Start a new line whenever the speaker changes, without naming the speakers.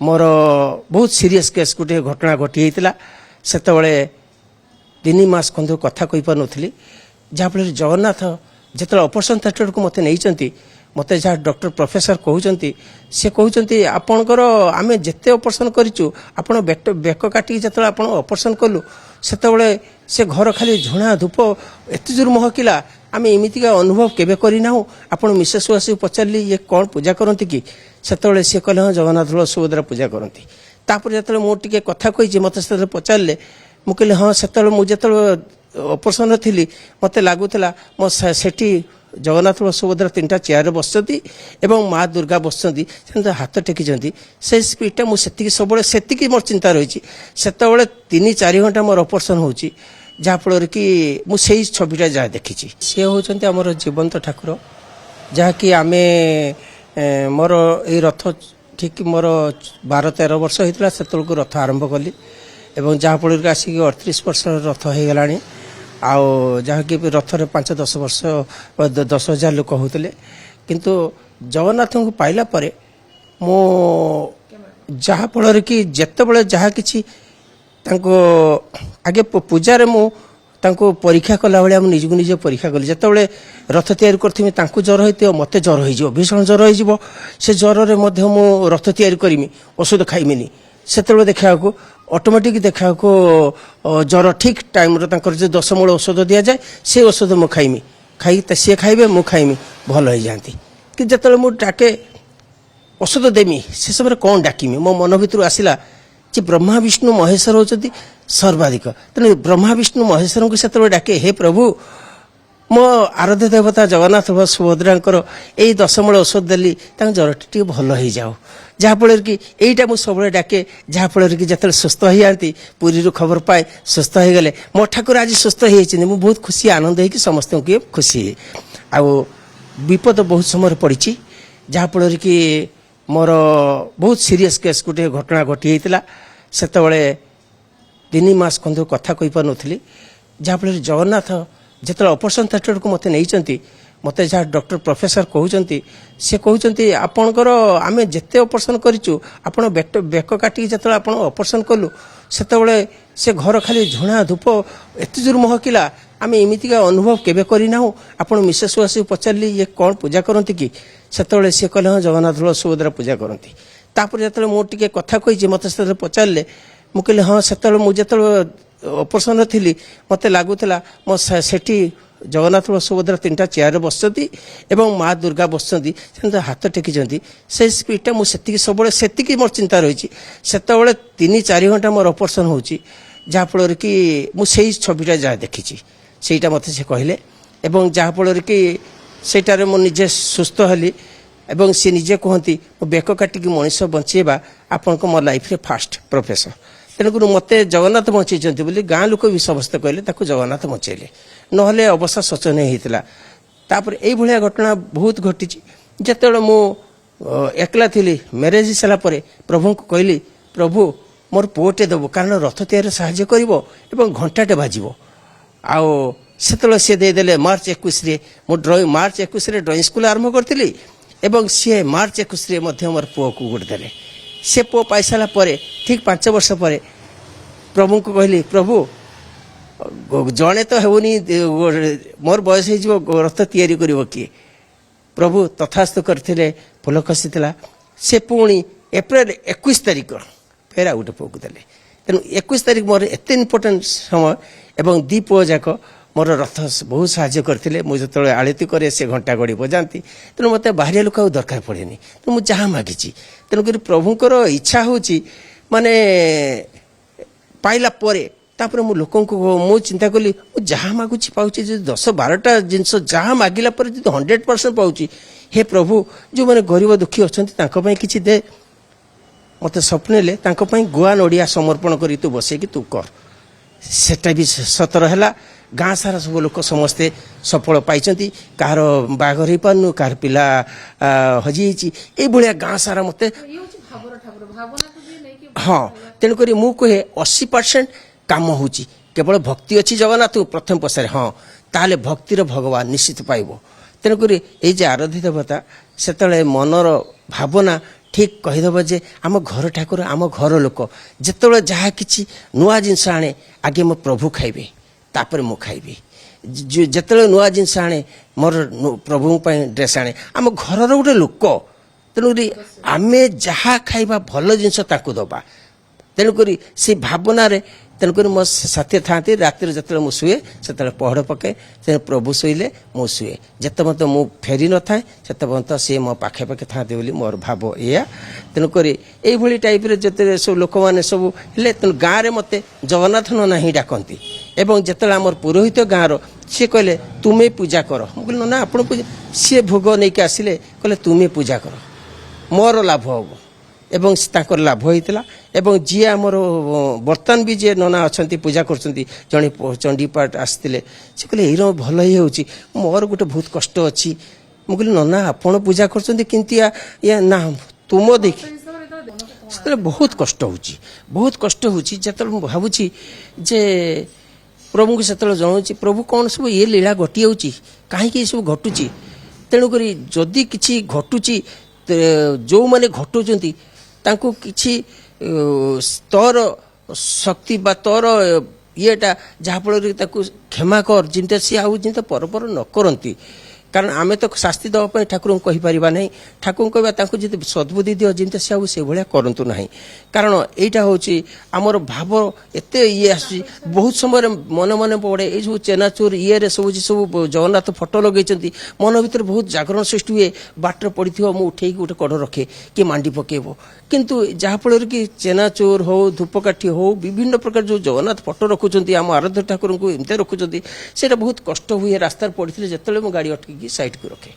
मोर बहुत serious case गोटे घटना घटी होता से 3 मास खंड कथा कही पार नी जहाँफल जगन्नाथ जिते ऑपरेशन थिएटर को मत नहीं मत जहाँ डॉक्टर प्रोफेसर कहते सी कहते आपणकर आम जिते ऑपरेशन करूँ आपण बेक काटिक जो आप ऑपरेशन कलु से घर खाली झुणा धूप एत जोर महकिला आम एमतीका अनुभव केवे करना आपण मिसेस आस पचारि ये कौन पूजा करती कि से सी कहले हाँ जगन्नाथ सुभद्रा पूजा करती जो मुझे कथा कही मत से पचारे मुझे हाँ से मुझे ऑपरेशन थी मत लगुला मो सेठी जगन्नाथ सुभद्रा 3टा चेयर बसती एवं माँ दुर्गा बसती हाथ टेकी से स्पीडटा मुझे सब मोर चिंता रही से 3-4 घंटा मोर ऑपरेशन हो जहाँफल कि मुझे छविटा जहाँ देखी सी होती आमर जीवंत ठाकुर जहाँकि आम मोर ये रथ ठीक मोर 12-13 वर्ष होता से रथ आरंभ कली एवं जहाँफल कि आसिक 38 वर्ष रथ हो गला आउ जहाँकि रथरे 5-10 वर्ष 10,000 लोक होते किंतु जगन्नाथ को पाइला परे मो जहाँफल कि जिते जहाँ कि आगे पूजार मुझे परीक्षा कला भाया निजक निजे परीक्षा कली जिते रथ तैयारी करी ज्वर हो मत ज्वर हो भीषण ज्वर हो से ज्वर में रथ तैयारी करमी औषध खाइमिनी से देखा ऑटोमेटिक देखा ज्वर ठीक टाइम जो 10 मूल औषध दि जाए से औषध मुझे खाइमी खाई सी खाइबे मुझे खाइमी भल हो जाती कि जिते मुझे डाके औषध देमी से समय कौन डाकमी मो मन भर आसला जे ब्रह्मा विष्णु महेश्वर होती सर्वाधिक तेणु ब्रह्मा विष्णु महेश्वर को से डाके हे प्रभु मो आराध्य देवता जगन्नाथ सुभद्रांकर यही 10 मूल औषध देली ज्वर टी भल हो जाओ जहाँफल कि यहीटा मुझे सब डाके जहाँफल कि जिते सुस्थ हो जाती पुरी खबर पाए सुस्थ हो गले मो ठाकुर आज सुस्थ हो बहुत खुशी आनंद हो समस्त खुशी आउ विपद बहुत समय पड़ी जहाँफल कि मोर बहुत सीरीयस केस गोटे घटना घटी होता से 3 मास खंड कथा कही पार नी जहाँफल जगन्नाथ जिते ऑपरेशन थिएटर को मत नहीं मत जहाँ डॉक्टर प्रोफेसर कहते सी कहते आपणकर आम जिते ऑपरेशन करूँ आपण बेक काटिक जो आप ऑपरेशन कलु से घर खाली झुणा धूप एत जोर महकिला आम एमतीका अनुभव केवे करना आपण मिसेस आस पचारि ये कौन पूजा करती कि से सी कहले हाँ जगन्नाथ सुभद्रा पूजा करती जो मुझे कथा कही मत से पचारे मुझे हाँ से मुझे ऑपरेशन थी मत लगुला मो सेठी जगन्नाथ सुभद्रा 3टा चेयर बसती एवं माँ दुर्गा बसती हाथ टेकी से स्पीडटा मुझे सब मोर चिंता रही से 3-4 घंटा मोर ऑपरेशन हो जहाँफल कि मुझे छविटा जहाँ देखी सेटा मत से कहले एवं जहाँफल कि सेटारे मु निजे सुस्थ हली एवं सी निजे कहती बेक काटिक मनीष बचेबा आपण मो लाइफ रे फास्ट प्रोफेसर तेणुक मत जगन्नाथ बचें बोली गाँ लोक भी समस्ते कहले जगन्नाथ बचेले नहले अवस्था शोचनीय होता ये घटना बहुत घटी जिते मु एकला थी मैरेज सारापर प्रभु को कहली प्रभु मोर पुओटे देव कारण रथ तैयारी साहाय्य कर घंटाटे बाजो आउ से देदेले मार्च 21 ड्रॉइंग मार्च 21 ड्रॉइंग स्कूल आरंभ करी एवं सी मार्च 21 मोर पुओ को गोटे देले से पुओ पाई सारा ठीक 5 वर्ष पर प्रभु को कहली प्रभु जड़े तो होनी मोर बयस हो रथ तैयारी कर किए प्रभु तथास्थ करते फुल खसी से पुणी एप्रिल 21 तारिख फेर आ गोटे पुओ को देले तेणु 21 तारिख मोर एत इम्पोर्टाट समय एवं 2 पुओ जाक मोर रथ बहुत साहाय्य करते मुझे जो आलती करे से घंटा घड़ी बजाती तेणु मत बाहर लोक दरकार पड़े तो मुझे जहाँ मागिची तेणुक प्रभुंर इच्छा हूँ माने पाइला तापर मु लोक मु चिंता कली जहाँ मागुची पाऊँ 10-12टा जिनस जहाँ मागिला 100% पाऊँ हे प्रभु जो मैंने गरीब दुखी अच्छा कि दे मत स्वप्ने गुआ नड़िया समर्पण कर तू बसैकी तू कर सेटा भी सतर है गाँ सारा सब लोक समस्ते सफल पाई कहार बाघर हो पारनु कहार पिला हजि ये गाँ सारा मत हाँ तेणुक मु कहे 80% काम हो केवल भक्ति अच्छी जगन्नाथ प्रथम पशार हाँ ताले भक्तिर भगवान निश्चित पाइब तेणुक ये आराध्य देवता से मनर भावना ठीक कहीदेव जे आम घर ठाकुर आम घर लोक जिते जहाँ कि नुआ जिनस आने आगे मो प्रभु खाइबे तापर मु खाइबी जिते नुआ जिनस आने मोर प्रभु ड्रेस आने आम घर गोटे लोक तेणुक आम जहाँ खाइबा भल जिनस दबा तेणुक से भावना तेणुक मो साथी था राति जो मुझे शुए से पहड़ पके से प्रभु शोले मु शुए जिते मत मु फेरी न थाए से पर्यंत सी मो पाखे पाखे था मोर भाव या तेणुक यही टाइप जिते सब लोक मैंने सब हेल्ले तेणु गाँव में मत जगन्नाथ नना ही डाकती एवं जिते आमर पुरोहित गाँव सी कहले तुम्हें पूजा कर मुझे ना आप पूजा सी भोग नहीं आसिले कहले तुम्हें पूजा कर मोर लाभ हम एवं ताकर लाभ होता एवं जी आमर बर्तमान भी जी नना अच्छा पूजा कर जड़े चंडीपाठ आसते से कहले यही भल ही हो मोर गोटे बहुत कष्ट अच्छी मुझे नना आपण पूजा कर ना तुम देख से बहुत कष्ट हो भावुची जे प्रभु को से जनाऊँ प्रभु कौन सब ये लीला घटी होची कहीं सब घटुची तेणुक जदि किसी घटुची जो मैंने घटुंट तांको किछि तोर शक्ति बा तोर येटा जहाँफल क्षमा कर जिनता सी आउ जिनता पर न करती कारण आमे तो शास्ति दवाई ठाकुर को कहीपर ना ठाकुर कहवा जी सद्बुद्धि दियो जिनता सी आउ से भाया करूँ ना कारण यहाँ हूँ आमर भाव एत ये आस बहुत समय मन मन पड़े ये सब चेनाचूर ये सब सब जगन्नाथ फोटो लगे मन भर बहुत जागरण सृष्टि हुए बाटर पड़ी मुझे उठे गोटे कड़ रखे कि मांडी पकेब किंतु जहाँफल कि चेनाचोर हो धूपकाठी हो विभिन्न प्रकार जो जगन्नाथ फोटो रखुच्च आम आराध्य ठाकुर को एमती रखुच्च से बहुत कष्ट हुए रास्तार पड़े जिते गाड़ी अटकी साइड को रखे।